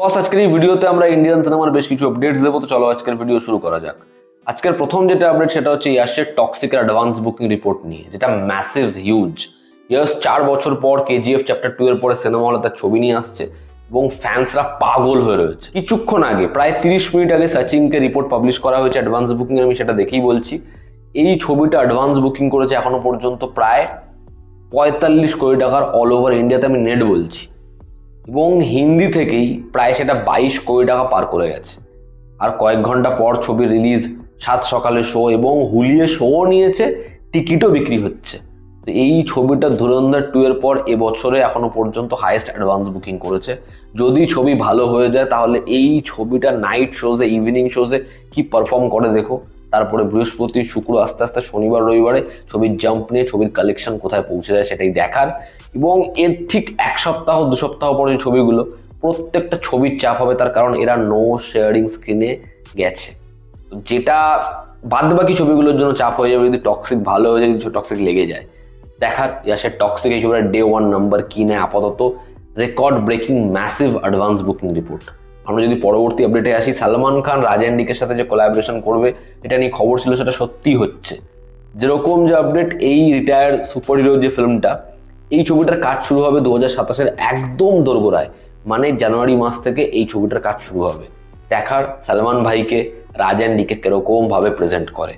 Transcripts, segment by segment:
বস আজকের এই ভিডিওতে আমরা ইন্ডিয়ান সিনেমার বেশ কিছু আপডেটস দেবো। তো চলো আজকের ভিডিও শুরু করা যাক। আজকের প্রথম যেটা আপডেট সেটা হচ্ছে ইয়াশের টক্সিকের অ্যাডভান্স বুকিং রিপোর্ট নিয়ে, যেটা ম্যাসিভ হিউজ। ইয়াশ 4 বছর পর কেজিএফ চ্যাপ্টার 2 এর পরে সিনেমা হলে তার ছবি নিয়ে আসছে এবং ফ্যান্সরা পাগল হয়ে রয়েছে। কিছুক্ষণ আগে প্রায় 30 মিনিট আগে সচিনকে রিপোর্ট পাবলিশ করা হয়েছে অ্যাডভান্স বুকিং এর, আমি সেটা দেখেই বলছি। এই ছবিটা অ্যাডভান্স বুকিং করেছে এখনো পর্যন্ত প্রায় 45 কোটি টাকার অল ওভার ইন্ডিয়াতে, আমি নেট বলছি, এবং হিন্দি থেকেই প্রায় সেটা 22 কোটি টাকা পার করে গেছে। আর কয়েক ঘন্টা পর ছবি রিলিজ, 7 সকালে শো এবং হুলিয়ে শো নিয়েছে, টিকিটও বিক্রি হচ্ছে। তো এই ছবিটা ধুরন্ধর 2 এর পর এবছরে এখনো পর্যন্ত হাইয়েস্ট অ্যাডভান্স বুকিং করেছে। যদি ছবি ভালো হয়ে যায় তাহলে এই ছবিটা নাইট শোজে, ইভিনিং শোজে কি পারফর্ম করে দেখো। তারপরে বৃহস্পতি, শুক্র, আস্তে আস্তে শনিবার, রবিবারে ছবির জাম্প নিয়ে ছবির কালেকশন কোথায় পৌঁছে যায় সেটাই দেখার। এবং এর ঠিক 1 সপ্তাহ 2 সপ্তাহ পরে ছবিগুলো প্রত্যেকটা ছবির চাপ হবে, তার কারণ এরা নো শেয়ারিং স্ক্রিনে গেছে। যেটা বাদ বাকি ছবিগুলোর জন্য চাপ হয়ে যাবে যদি টক্সিক ভালো হয়ে যায়, যদি টক্সিক লেগে যায়। দেখার ইয়াশের টক্সিক এই ছবিটা ডে 1 নাম্বার কি নেয়। আপাতত record breaking massive advance booking report. আমরা যদি পরবর্তী আপডেটে আসি, সালমান খান রাজ এন্ডিকের সাথে যে কোলাবোরেশন করবে এটা নিয়ে খবর ছিল, সেটা সত্যি হচ্ছে। যেরকম যে আপডেট, এই রিটায়ার্ড সুপার হিরো যে ফিল্মটা, এই ছবিটার কাজ শুরু হবে 2027-এর একদম দোরগোড়ায়, মানে জানুয়ারি মাস থেকে এই ছবিটার কাজ শুরু হবে। দেখার সালমান ভাইকে রাজ এন্ডিকে কিরকম ভাবে প্রেজেন্ট করে।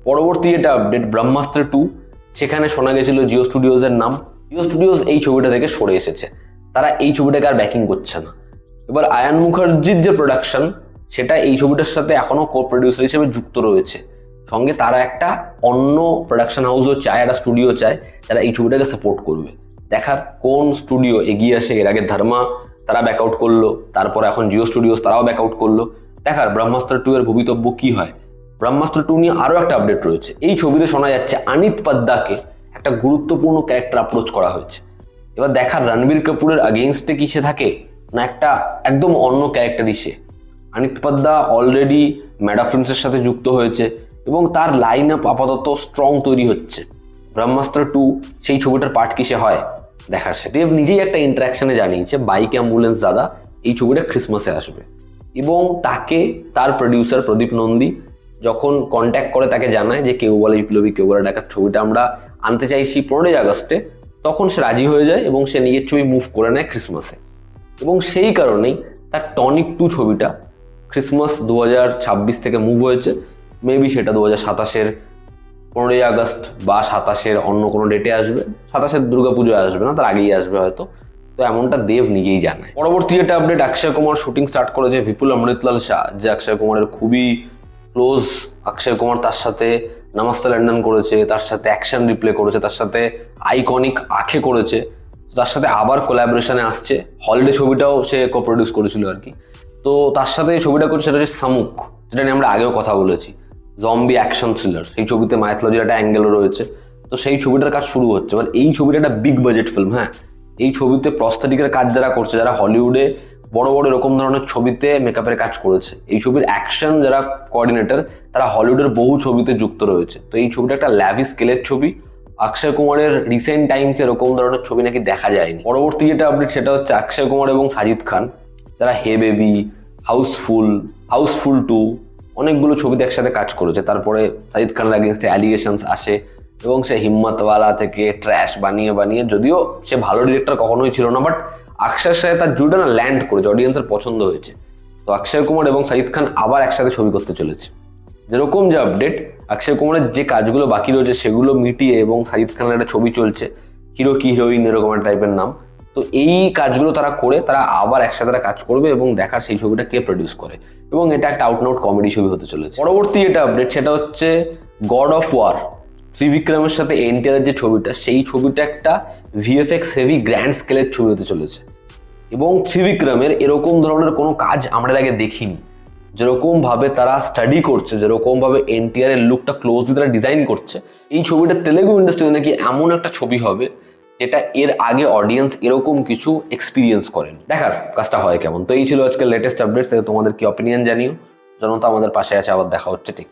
পরবর্তী এটা আপডেট ব্রহ্মাস্ত্র 2, সেখানে শোনা গেছিল জিও স্টুডিওজ এর নাম। জিও স্টুডিওজ এই ছবিটা থেকে সরে এসেছে, তারা এই ছবিটাকে আর ব্যাকিং করছে না। এবার আয়ান মুখার্জির যে প্রোডাকশন, সেটা এই ছবিটার সাথে এখনো কো প্রডিউসার হিসেবে যুক্ত রয়েছে। সঙ্গে তারা একটা অন্য প্রোডাকশন হাউসও চায়, একটা স্টুডিও চায় যারা এই ছবিটাকে সাপোর্ট করবে। দেখার কোন স্টুডিও এগিয়ে আসে। এর আগে ধর্মা তারা ব্যাকআউট করলো, তারপর এখন জিও স্টুডিওস তারাও ব্যাকআউট করলো। দেখার ব্রহ্মাস্ত্র 2 এর ভবিতব্য কি হয়। ব্রহ্মাস্ত্র 2 নিয়ে আরো একটা আপডেট রয়েছে। এই ছবিতে শোনা যাচ্ছে আনিত পদ্দাকে একটা গুরুত্বপূর্ণ ক্যারেক্টার অ্যাপ্রোচ করা হয়েছে। এবার দেখার রণবীর কাপুরের আগেইনস্টে কি সে থাকে, না একটা একদম অন্য ক্যারেক্টারই সে। আনিত পদ্দা অলরেডি মেডা ফিল্মসের সাথে যুক্ত হয়েছে এবং তার লাইন আপ আপাতত স্ট্রং তৈরি হচ্ছে। ব্রহ্মাস্ত্র 2 সেই ছবিটার পার্ট কি সে হয় দেখার। সে দেব নিজেই একটা ইন্টারাকশনে জানিয়েছে বাইক অ্যাম্বুলেন্স দাদা এই ছবিটা ক্রিসমাসে আসবে, এবং তাকে তার প্রডিউসার প্রদীপ নন্দী যখন কন্ট্যাক্ট করে তাকে জানায় যে কেউ বলে বিপ্লবী কেউ বলে ডাকাত ছবিটা আমরা আনতে চাইছি 15ই আগস্টে, তখন সে রাজি হয়ে যায় এবং সে নিজের ছবি মুভ করে নেয় ক্রিসমাসে। এবং সেই কারণেই তার টনিক 2 ছবিটা ক্রিসমাস 2026 থেকে মুভ হয়েছে। মেবি সেটা 2027-এর 15ই আগস্ট বা 27-এর অন্য কোনো ডেটে আসবে। 27-এর দুর্গাপুজোয় আসবে না, তার আগেই আসবে হয়তো। তো এমনটা দেব নিজেই জানায়। পরবর্তী যেটা update, Akshay Kumar shooting start করেছে। বিপুল অমৃতলাল শাহ, যে অক্ষয় কুমারের খুবই ক্লোজ, অক্ষয় কুমার তার সাথে নমস্তে লন্ডন করেছে, তার সাথে অ্যাকশন রিপ্লে করেছে, তার সাথে আইকনিক আঁখে করেছে, তার সাথে আবার কোলাবোরেশনে আসছে। হলিডে ছবিটাও সে কো প্রডিউস করেছিল আর কি। তো তার সাথে এই ছবিটা করছে, সেটা হচ্ছে শামুক, যেটা নিয়ে আমরা আগেও কথা বলেছি, জম্বি অ্যাকশন থ্রিলার। সেই ছবিতে মাইথোলজির একটা অ্যাঙ্গেলও রয়েছে। তো সেই ছবিটার কাজ শুরু হচ্ছে। এবার এই ছবিটা একটা বিগ বাজেট ফিল্ম। হ্যাঁ, এই ছবিতে প্রস্থেটিকের কাজ যারা করছে, যারা হলিউডে বড় বড় এরকম ধরনের ছবিতে মেকআপের কাজ করেছে, এই ছবির অ্যাকশন যারা কোঅর্ডিনেটর তারা হলিউডের বহু ছবিতে যুক্ত রয়েছে। তো এই ছবিটা একটা ল্যাভিশ স্কেলের ছবি। অক্ষয় কুমারের রিসেন্ট টাইমস এরকম ধরনের ছবি নাকি দেখা যায়নি। পরবর্তী যেটা আপডেট সেটা হচ্ছে অক্ষয় কুমার এবং সাজিদ খান, যারা হে বেবি, হাউসফুল 2 অনেকগুলো ছবিতে একসাথে কাজ করেছে। তারপরে সাজিদ খানের এগেইনস্টে অ্যালিগেশনস আসে এবং সে হিম্মতওয়ালা থেকে ট্র্যাশ বানিয়ে বানিয়ে, যদিও সে ভালো ডিরেক্টর কখনোই ছিল না, বাট অক্ষয়ের সাথে তার জুড়ে না ল্যান্ড করেছে, অডিয়েন্সের পছন্দ হয়েছে। তো অক্ষয় কুমার এবং সাজিদ খান আবার একসাথে ছবি করতে চলেছে। যেরকম যে আপডেট, অক্ষয় কুমারের যে কাজগুলো বাকি রয়েছে সেগুলো মিটিয়ে এবং সাজিদ খানের একটা ছবি চলছে, হিরো কি হিরোইন এরকম একটা টাইপের নাম। তো এই কাজগুলো তারা করে তারা আবার একসাথে কাজ করবে এবং দেখার সেই ছবিটা কে প্রডিউস করে, এবং এটা একটা আউট আউট কমেডি ছবি হতে চলেছে। পরবর্তী যেটা আপডেট সেটা হচ্ছে গড অফ ওয়ার, ত্রিবিক্রমের সাথে এনটিআর যে ছবিটা, সেই ছবিটা একটা ভিএফএক্স হেভি গ্র্যান্ড স্কেলের ছবি হতে চলেছে। এবং ত্রিবিক্রমের এরকম ধরনের কোনো কাজ আমরা আগে দেখিনি। যেরকম ভাবে তারা স্টাডি করছে, যেরকম ভাবে এনটিআর এর লুকটা ক্লোজলি তারা ডিজাইন করছে, এই ছবিটা তেলেগু ইন্ডাস্ট্রিতে নাকি এমন একটা ছবি হবে যেটা এর আগে অডিয়েন্স এরকম কিছু এক্সপিরিয়েন্স করেন। দেখার কাজটা হয় কেমন। তো এই ছিল আজকের লেটেস্ট আপডেটস। তোমাদের কি অপিনিয়ন জানিও। জনতা আমাদের পাশে আছে, আবার দেখা হচ্ছে ঠিক।